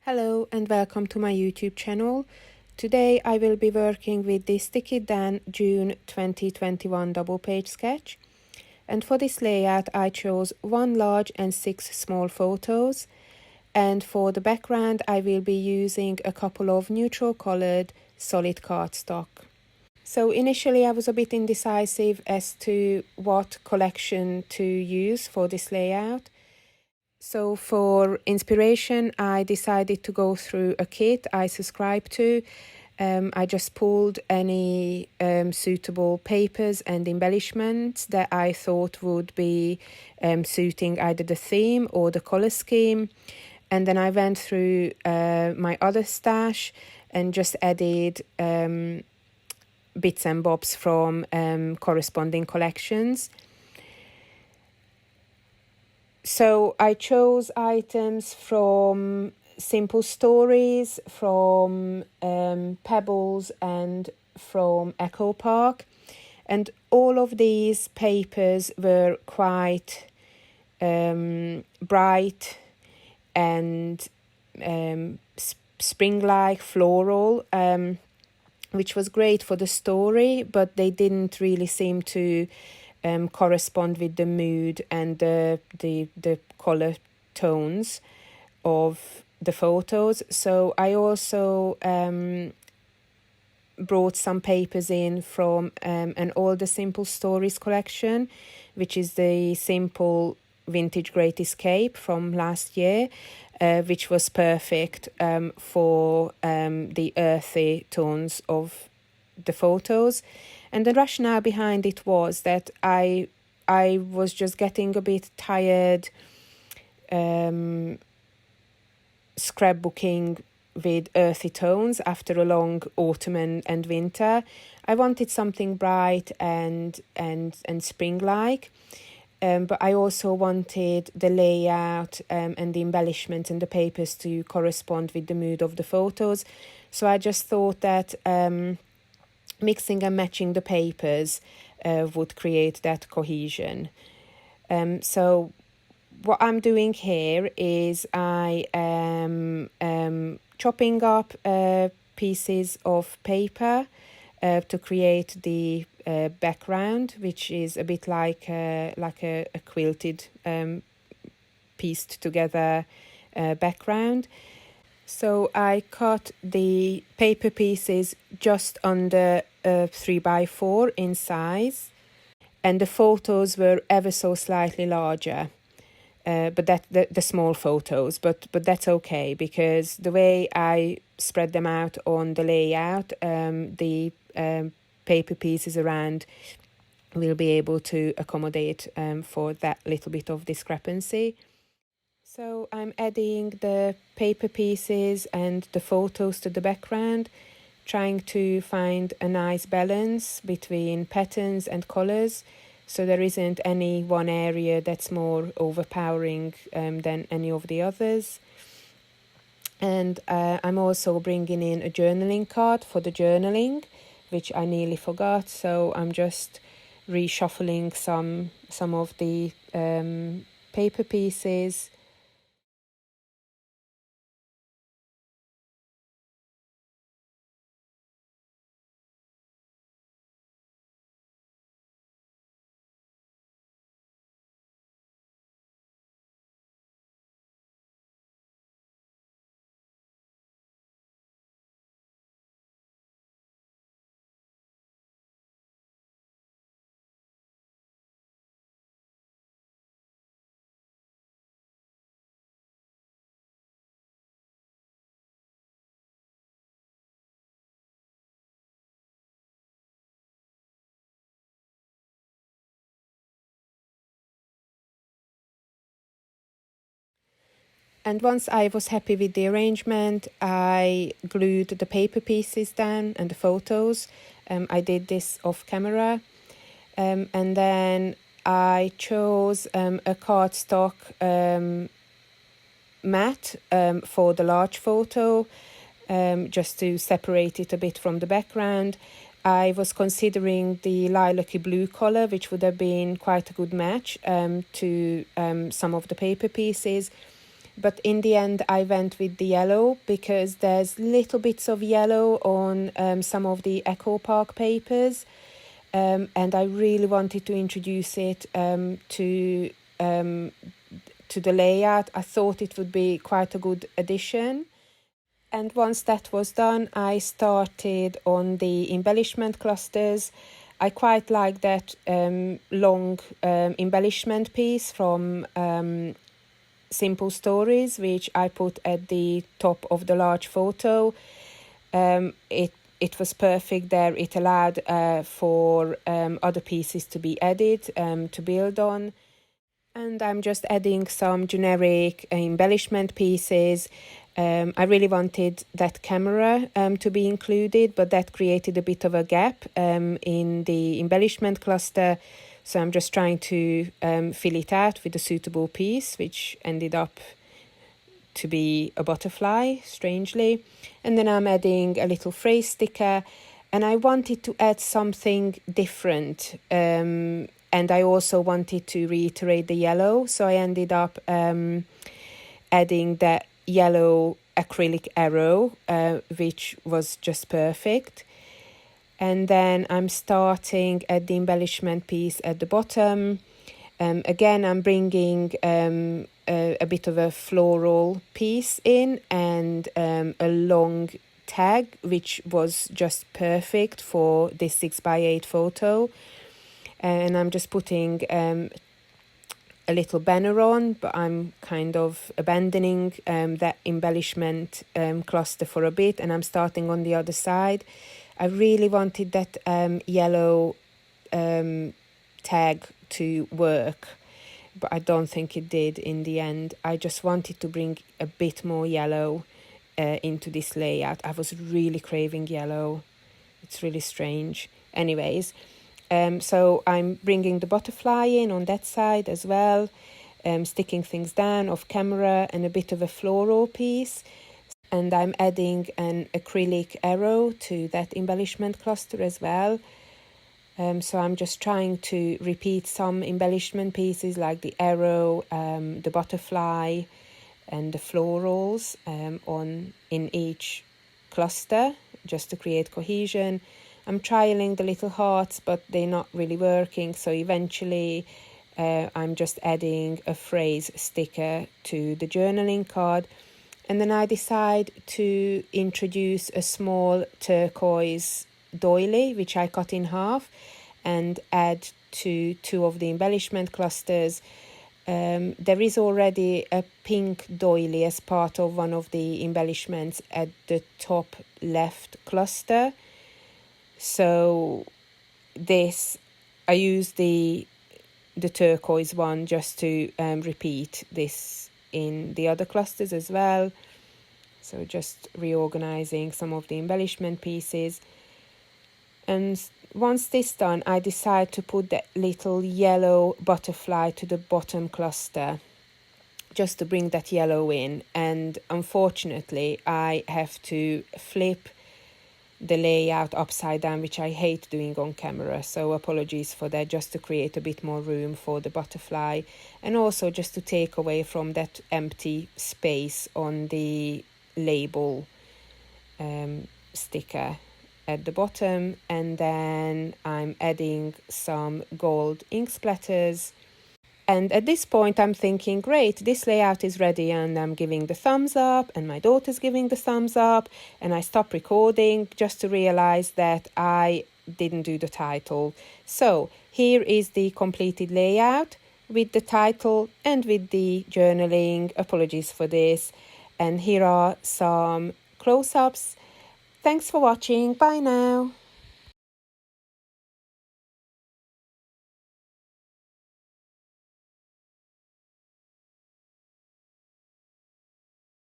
Hello and welcome to my YouTube channel. Today I will be working with the Stick It Dan June 2021 double page sketch. And for this layout I chose 1 large and 6 small photos. And for the background I will be using a couple of neutral coloured solid cardstock. So initially I was a bit indecisive as to what collection to use for this layout. So for inspiration, I decided to go through a kit I subscribe to. I just pulled any suitable papers and embellishments that I thought would be suiting either the theme or the colour scheme. And then I went through my other stash and just added bits and bobs from corresponding collections. So I chose items from Simple Stories, from Pebbles and from Echo Park. And all of these papers were quite bright and spring-like, floral, which was great for the story, but they didn't really seem to correspond with the mood and the color tones of the photos. So I also brought some papers in from an older Simple Stories collection, which is the Simple Vintage Great Escape from last year, which was perfect for the earthy tones of the photos. And the rationale behind it was that I was just getting a bit tired scrapbooking with earthy tones after a long autumn and winter. I wanted something bright and spring-like, but I also wanted the layout and the embellishment and the papers to correspond with the mood of the photos. So I just thought that mixing and matching the papers would create that cohesion. So what I'm doing here is I am chopping up pieces of paper to create the background, which is a bit like a quilted pieced together background. So I cut the paper pieces just under 3x4 in size, and the photos were ever so slightly larger, but the small photos, but that's okay, because the way I spread them out on the layout, the paper pieces around will be able to accommodate for that little bit of discrepancy. So I'm adding the paper pieces and the photos to the background, trying to find a nice balance between patterns and colours, so there isn't any one area that's more overpowering than any of the others. And I'm also bringing in a journaling card for the journaling, which I nearly forgot, so I'm just reshuffling some of the paper pieces. And once I was happy with the arrangement, I glued the paper pieces down and the photos. I did this off camera. And then I chose a cardstock mat for the large photo, just to separate it a bit from the background. I was considering the lilac-y blue colour, which would have been quite a good match to some of the paper pieces. but in the end I went with the yellow because there's little bits of yellow on some of the Echo Park papers, and I really wanted to introduce it to the layout. I thought it would be quite a good addition. And once that was done, I started on the embellishment clusters. I quite like that long embellishment piece from Simple Stories, which I put at the top of the large photo. It was perfect there. It allowed for other pieces to be added, to build on. And I'm just adding some generic embellishment pieces. I really wanted that camera to be included, but that created a bit of a gap in the embellishment cluster. So I'm just trying to fill it out with a suitable piece, which ended up to be a butterfly, strangely. And then I'm adding a little phrase sticker, and I wanted to add something different. And I also wanted to reiterate the yellow, so I ended up adding that yellow acrylic arrow, which was just perfect. And then I'm starting at the embellishment piece at the bottom. Again, I'm bringing a bit of a floral piece in, and a long tag, which was just perfect for this 6x8 photo. And I'm just putting a little banner on, but I'm kind of abandoning that embellishment cluster for a bit, and I'm starting on the other side. I really wanted that yellow tag to work, but I don't think it did in the end. I just wanted to bring a bit more yellow into this layout. I was really craving yellow. It's really strange. Anyways, so I'm bringing the butterfly in on that side as well, sticking things down off camera, and a bit of a floral piece. And I'm adding an acrylic arrow to that embellishment cluster as well. So I'm just trying to repeat some embellishment pieces like the arrow, the butterfly, and the florals in each cluster, just to create cohesion. I'm trialing the little hearts, but they're not really working. So eventually I'm just adding a phrase sticker to the journaling card. And then I decide to introduce a small turquoise doily, which I cut in half, and add to two of the embellishment clusters. There is already a pink doily as part of one of the embellishments at the top left cluster. So I use the turquoise one just to repeat this in the other clusters as well. So just reorganizing some of the embellishment pieces. And once this done, I decide to put that little yellow butterfly to the bottom cluster, just to bring that yellow in. And unfortunately, I have to flip the layout upside down, which I hate doing on camera, so apologies for that, just to create a bit more room for the butterfly, and also just to take away from that empty space on the label sticker at the bottom. And then I'm adding some gold ink splatters. And at this point, I'm thinking, great, this layout is ready, and I'm giving the thumbs up, and my daughter's giving the thumbs up, and I stop recording just to realize that I didn't do the title. So here is the completed layout with the title and with the journaling. Apologies for this. And here are some close-ups. Thanks for watching. Bye now.